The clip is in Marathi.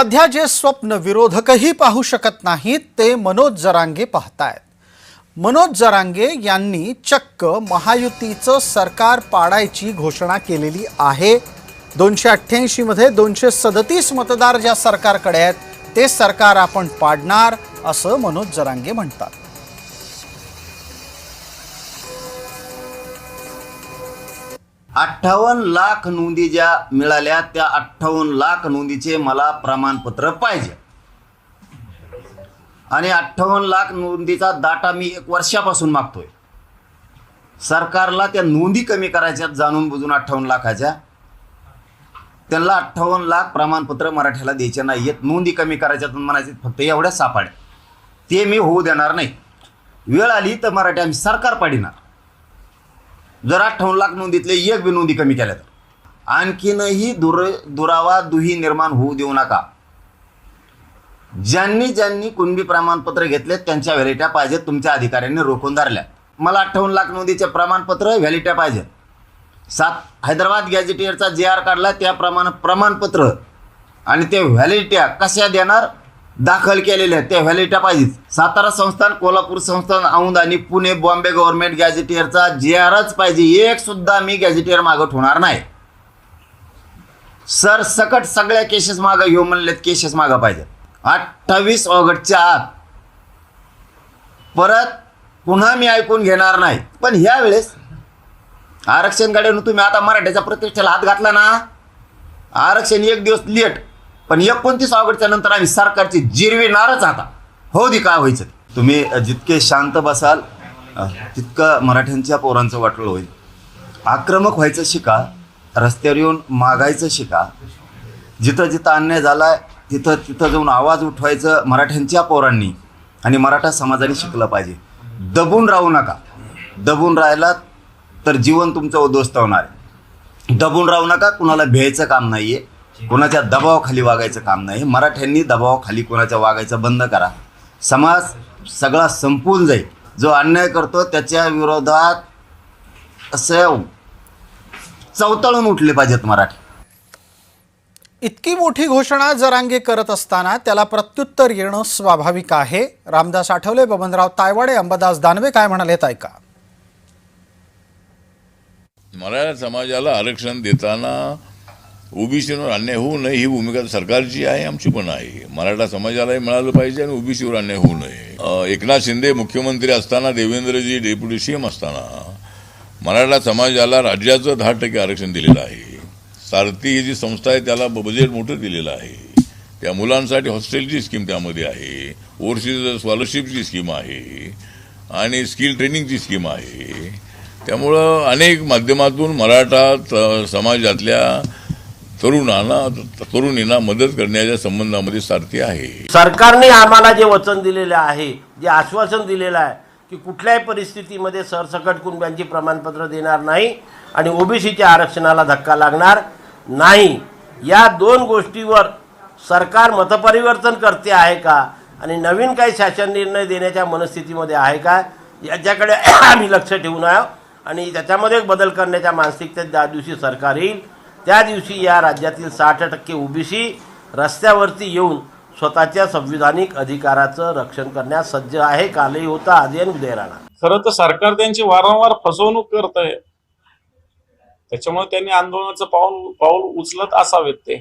सध्या जे स्वप्न विरोधकही पाहू शकत नाहीत ते मनोज जरांगे पाहतायत। मनोज जरांगे यांनी चक्क महायुतीचं सरकार पाडायची घोषणा केलेली आहे। 288 मध्ये 237 मतदार ज्या सरकारकडे आहेत ते सरकार आपण पाडणार असं मनोज जरांगे म्हणतात। अठ्ठावन्न लाख नोंदी ज्या मिळाल्या त्या 58 लाख नोंदीचे मला प्रमाणपत्र पाहिजे आणि 58 लाख नोंदीचा डाटा मी 1 वर्षापासून मागतोय। सरकारला त्या नोंदी कमी करायच्यात जाणून बुजून 58 लाखाच्या, त्यांना 58 लाख प्रमाणपत्र मराठ्याला द्यायचे नाहीत, नोंदी कमी करायच्यात म्हणायचे फक्त एवढ्या सापाड्या, ते मी होऊ देणार नाही। वेळ आली तर मराठी आम्ही सरकार पाडिणार जर 58 लाख नोंदीतले एक बी नोंदी कमी केल्या तर। आणखीनही दुरावा दुही निर्माण होऊ देऊ नका। ज्यांनी कुणबी प्रमाणपत्र घेतले त्यांच्या व्हॅलिट्या पाहिजेत, तुमच्या अधिकाऱ्यांनी रोखून धरल्या। मला 58 लाख नोंदीचे प्रमाणपत्र व्हॅलिट्या पाहिजेत। 7 हैदराबाद गॅझेटियरचा JR काढला त्या प्रमाणपत्र आणि ते व्हॅलिट्या कशा देणार, दाखल केलेल्या त्या व्हॅलिट्या पाहिजेत। सातारा संस्थान, कोल्हापूर संस्थान, औंध आणि पुणे बॉम्बे गव्हर्नमेंट गॅझेटियरचा JRच पाहिजे, एक सुद्धा मी गॅझेटियर मागं ठेवणार नाही। सर सकट सगळ्या केसेस मागं घेऊ म्हणलेत, केसेस मागं पाहिजेत 28 ऑगस्टच्या आत। परत पुन्हा मी ऐकून घेणार नाही। पण ह्या वेळेस आरक्षण काढून तुम्ही आता मराठ्याच्या प्रतिष्ठेला हात घातला ना, आरक्षण 1 दिवस लेट, पण 29 ऑगस्टच्या नंतर आम्ही सरकारची जिरविणारच आता, हो दे काय व्हायचं। तुम्ही जितके शांत बसाल तितकं मराठ्यांच्या पोरांचं वाटलं होईल। आक्रमक व्हायचं शिका, रस्त्यावर येऊन मागायचं शिका, जिथं जिथं अन्याय झालाय तिथं तिथं जाऊन आवाज उठवायचं मराठ्यांच्या पोरांनी आणि मराठा समाजाने शिकलं पाहिजे। दबून राहू नका, दबून राहिलात तर जीवन तुमचं उद्ध्वस्त होणार आहे। दबून राहू नका, कुणाला भ्यायचं काम नाही आहे, कोणाच्या दबावाखाली वागायचं काम नाही। मराठ्यांनी दबावाखाली कोणाच्या वागायचं बंद करा, समाज सगळा संपून जाईल। जो अन्याय करतो त्याच्या विरोधात असं चवताळून उठले पाहिजेत मराठी। इतकी मोठी घोषणा जरांगे करत असताना त्याला प्रत्युत्तर येणं स्वाभाविक आहे। रामदास आठवले, बबनराव तायवाडे, अंबादास दानवे काय म्हणालेत ऐका। मराठा समाजाला आरक्षण देताना ओबीसीवर अन्याय होऊ नये ही भूमिका सरकारची आहे, आमची पण आहे। मराठा समाजालाही मिळालं पाहिजे आणि ओबीसीवर अन्याय होऊ नये। एकनाथ शिंदे मुख्यमंत्री असताना, देवेंद्रजी डेप्युटी CM असताना मराठा समाजाला राज्याचं 10% आरक्षण दिलेलं आहे। सारथी ही जी संस्था आहे त्याला बजेट मोठं दिलेलं आहे। त्या मुलांसाठी हॉस्टेलची स्कीम त्यामध्ये आहे, ओव्हरसीज स्कॉलरशिपची स्कीम आहे आणि स्किल ट्रेनिंगची स्कीम आहे। त्यामुळं अनेक माध्यमातून मराठा समाजातल्या तरुणींना मदत करण्याच्या संबंधामध्ये सारथी आहे। सरकारने आम्हाला जे वचन दिलेले आहे, जे आश्वासन दिलेलं आहे की कुठल्याही परिस्थितीमध्ये सरसकट कुणब्यांची प्रमाणपत्र देणार नाही आणि ओबीसीच्या आरक्षणाला धक्का लागणार नाही, या 2 गोष्टीवर सरकार मतपरिवर्तन करते आहे का आणि नवीन काही शासन निर्णय देण्याच्या मनस्थितीमध्ये आहे का, याच्याकडे आम्ही लक्ष ठेवून आहोत आणि त्याच्यामध्ये बदल करण्याच्या मानसिकतेत ज्या दिवशी सरकार येईल त्या दिवशी या राज्यातील 60% ओबीसी रस्त्यावरती येऊन स्वतःच्या संविधानिक अधिकाराचं रक्षण करण्यास सज्ज आहे। कालही होता, आधी आणि उद्या राहणार। खरं तर सरकार त्यांची वारंवार फसवणूक करत आहे, त्याच्यामुळे त्यांनी आंदोलनाचं पाऊल उचलत असावेत ते।